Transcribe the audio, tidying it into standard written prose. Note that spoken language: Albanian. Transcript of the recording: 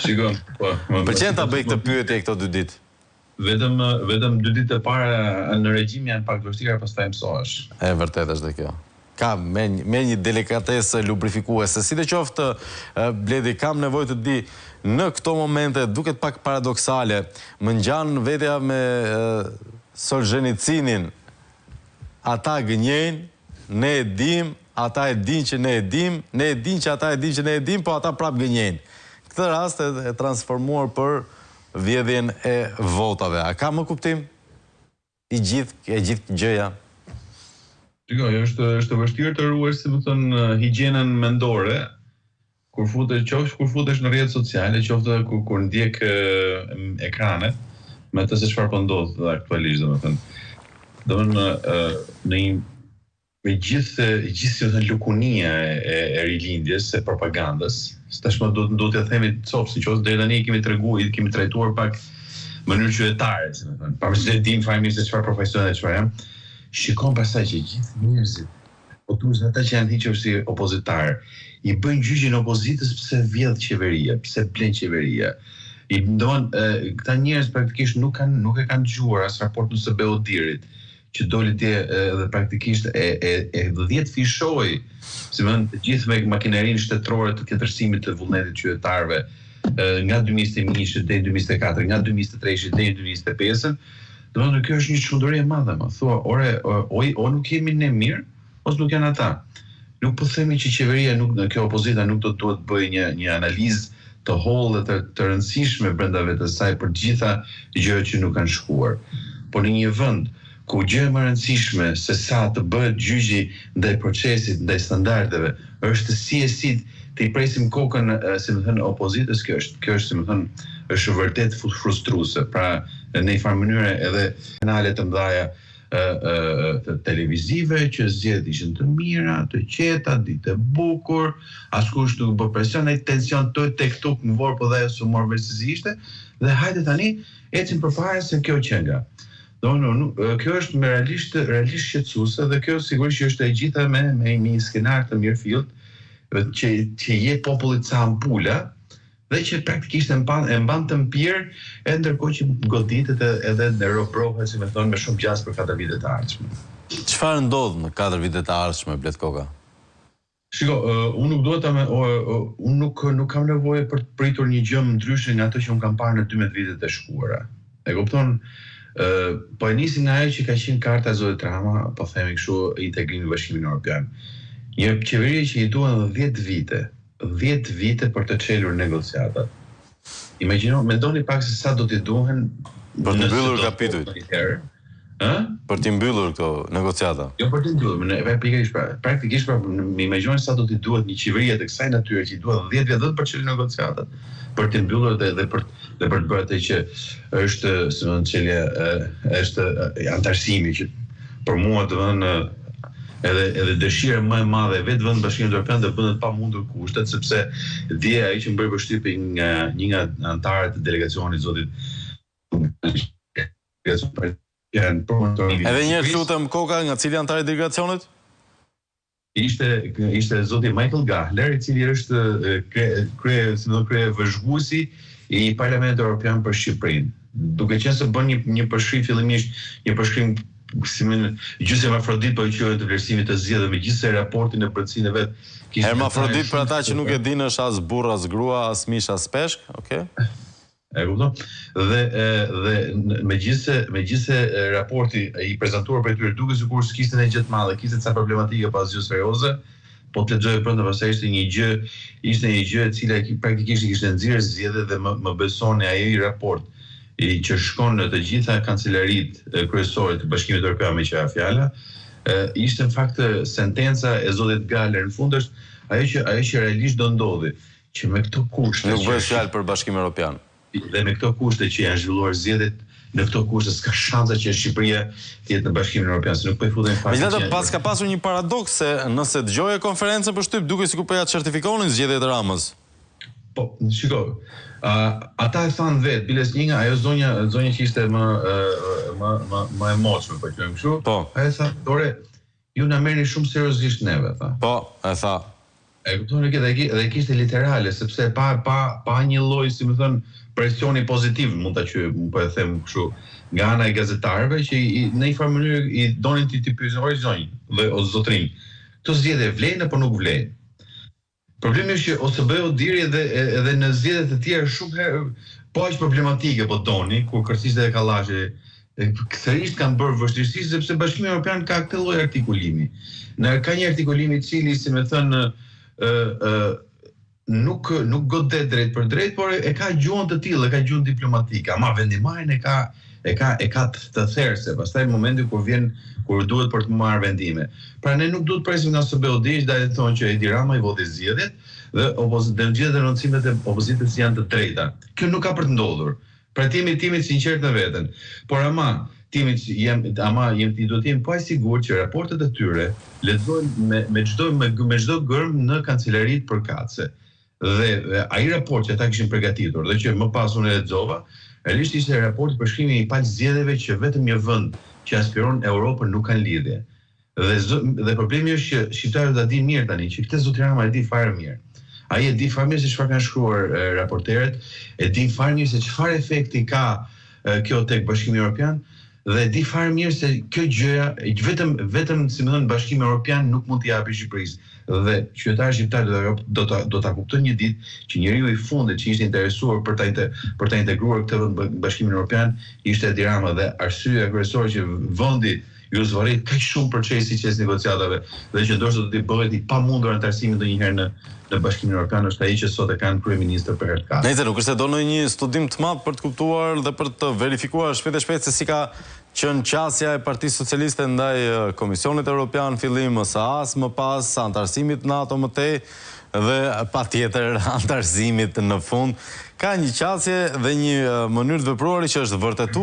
Shikon, po. Pëlqen ta bëj këtë pyetje këto 2 ditë. Vetëm 2 ditë e para në regjim janë pak vështira, pastaj mësohesh. E vërtet është dhe kjo. Ka me një delikatesë lubrifikuese. Sidoqoftë, Bledi, kam nevojë të di, në këto momente duket pak paradoksale, më ngjan vetja me Solzhenitsinin. Ata gënjejnë, ne e dim, ata e din që ne e dim, ne e din që ata e din që ne e dim, po ata prap gënjejnë. Këtë rast e transformuar për vjedhjen e votave. A ka më kuptim? E gjithë gjëja? Është vështirë të ruash, si më thënë, higjienën mendore, kur futesh në rrjetet sociale, qoftë kur ndjek ekranet, me të se çfarë po ndodh aktualisht, me gjithë lukunia e rilindjes, e propagandës, tashmë do t'ja themi copsi, që deri tani kemi trajtuar pak mënyrë qytetare, si më thënë, pavarësisht se dim fare mirë se çfarë profesione çfarë janë. Shikon pastaj që gjithë njerëzit, ata që janë hiqur si opozitar, i bëjnë gjyqin opozitës pse vjedh qeveria, pse blen qeveria. Këta njerëz praktikisht nuk e kanë dëgjuar as raportin së Beodirit, që doli dje dhe praktikisht e 10 fishoi, si më të gjithë me makinerinë shtetërore të tjetërsimit të vullnetit qytetarëve, nga 2021 deri 2024, nga 2023 deri 2025. Domethënë kjo është një çuditëri e madhe, më thua, o nuk jemi ne mirë, ose nuk janë ata. Nuk po themi që qeveria kjo opozita nuk do të duhet bëjë një analizë të hollë dhe të rëndësishme brenda vetes saj për gjitha gjërat që nuk kanë shkuar. Por në një vend ku gjë më rëndësishme se sa të bëhet gjyqi ndaj procesit, ndaj standardeve, është si të i presim kokën, si më thënë, opozitës, kjo është, si më thënë, është vërtet frustruese. Pra, në një farë mënyre edhe kanale të mëdhaja të televizive që zgjedh ishin të mira, të qeta, ditë e bukur, askush nuk bë presion, ai tension tek tuk më vor, po dhe ajo s'u mor vesh si ishte, dhe hajde tani ecim përpara se kjo qenga. Kjo është me realisht shqetësuese dhe kjo sigurisht që është e gjitha me një skenar të mirëfillt që jep popullit ca ampula dhe që praktikisht e mban të mpirë e ndërkohë që goditet edhe në robrohet, si me thonë, me shumë gjas për 4 vitet të ardhshme. Çfarë ndodh në 4 vitet të ardhshme, Blet Koka? Shiko, unë nuk kam nevojë për të pritur një gjë më ndryshe nga ato që unë kam parë në 12 vitet e shkuara. E kupton? Po e nisi nga ajo që ka qenë karta e Zotit Rama, po themi kështu, integrimi në Bashkimin Evropian. Një qeveri që i duan 10 vite për të çelur negociatat. Imagjino, mendoni pak se sa do t'i duhen për të mbyllur kapitujt. Për t'i mbyllur këto negociata. Jo për t'i mbyllur, praktikisht më imagjinoj sa do t'i duhet një qeveri të kësaj natyre që i duhet 10 vjet për të çelur negociatat, për t'i mbyllur dhe për të bërë atë që është, si më thënë, është antarësimi që për mua të vënë edhe dëshira më e madhe e vetë vend Bashkimit Evropian të bëndet pa mundur kushtet, sepse dje ai që më bëri përshtypje një nga anëtarët e delegacionit zotit Edhe një lutem Koka, nga cili antar i delegacionit? Ishte zoti Michael Gahler, i cili është krye vëzhguesi i Parlamentit Evropian për Shqipërinë. Duke qenë se bën një përshkrim fillimisht, një përshkrim gjysmë Afrodit, po i quhet të vlerësimit të zgjedhur, megjithëse raportin e përcjelljes vet kishte Hermafrodit për ata që nuk e dinë është as burr as grua, as mish as peshk, okay? E kupton? Dhe megjithëse raporti i prezantuar për tyre duket sikur s'kishte ndonjë gjë të madhe, kishte ca problematike pas gjë serioze, po të lexoj brenda pastaj ishte një gjë e cila praktikisht kishte nxjerrë zgjedhje dhe më besoni ai raport që shkon në të gjitha kancelarit kryesore të Bashkimit Evropian me qira fjala, ishte në fakt sentenca e zotit Gahler. Në fund është ajo që realisht do ndodhi, që me këto kushte nuk bëhet fjalë për Bashkimin Evropian. Dhe me këto kushte që janë zhvilluar zgjedhjet, në këto kushte s'ka shanse që Shqipëria të jetë në Bashkimin Evropian, se nuk po i futen fakt. Megjithatë pas ka pasur një paradoks se nëse dëgjoje konferencën për shtyp, duket sikur po ja certifikonin zgjedhjet e Ramës. Po, shiko, ata e thanë vetë, biles një nga ajo zonja që ishte më e moshme, po quajmë kështu. Po. Ai tha, "Dore, ju na merrni shumë seriozisht neve", tha. Po, e tha. E kupton dhe kishte literale, sepse pa një lloj, si më thon, presioni pozitiv, mund ta quaj, po e them kështu, nga ana e gazetarëve që në një farë mënyrë i donin ti pyesin horizont dhe o zotrin. Këto zgjedhje vlen apo nuk vlen? Problemi është që OSB-u diri edhe në zgjedhjet e tjera shumë herë po aq problematike po doni, kur kërciste dhe kallashi sërish kanë bërë vështirësi sepse Bashkimi Evropian ka këtë lloj artikulimi. Ka një artikulim i cili, si më thënë, nuk godet drejt për drejt, por e ka gjuhën të tillë, e ka gjuhën diplomatike, ama vendimarrjen e ka të therse, pastaj në momentin kur duhet për të marrë vendime. Pra ne nuk duhet presim nga OSB-u diç da të thonë që Edi Rama i voti zgjedhjet dhe gjithë rëndësimet e opozitës janë të drejta. Kjo nuk ka për të ndodhur. Pra timi sinqert në veten. Por ama i do të jem po e sigurt që raportet e tyre lexohen me çdo gërm në kancelarit përkatëse. Dhe ai raport që ata kishin përgatitur dhe që më pas unë e lexova, realisht ishte raporti përshkrimi i palë zgjedhjeve që vetëm një vend që aspiron Europën nuk kanë lidhje. Dhe problemi është që shqiptarët ta dinë mirë tani që këtë zoti Rama e di fare mirë. Ai e di fare mirë se çfarë kanë shkruar raporterët, e di fare mirë se çfarë efekti ka kjo tek Bashkimi Evropian dhe di fare mirë se kjo gjëja vetëm si më thënë Bashkimi Evropian nuk mund t'i japë Shqipërisë. Dhe qytetarët shqiptarë do ta kuptojnë një ditë që njeriu i fundit që ishte interesuar për ta integruar këtë vend Bashkimin Evropian ishte Edi Rama dhe arsyeja kryesore që vendi ju zvarrit kaq shumë procesi që negociatave dhe që ndoshta do të bëhet i pamundur antarësimi ndonjëherë në Bashkimin Evropian është ai që sot e kanë kryeministër për herë të katërt. Nëse nuk është se do në një studim të madh për të kuptuar dhe për të verifikuar shpejt se si ka qenë qasja e Partisë Socialiste ndaj Komisionit Evropian fillim, MSA-s më pas, antarësimit NATO më tej dhe patjetër antarësimit në fund. Ka një qasje dhe një mënyrë të vepruari që është vërtetuar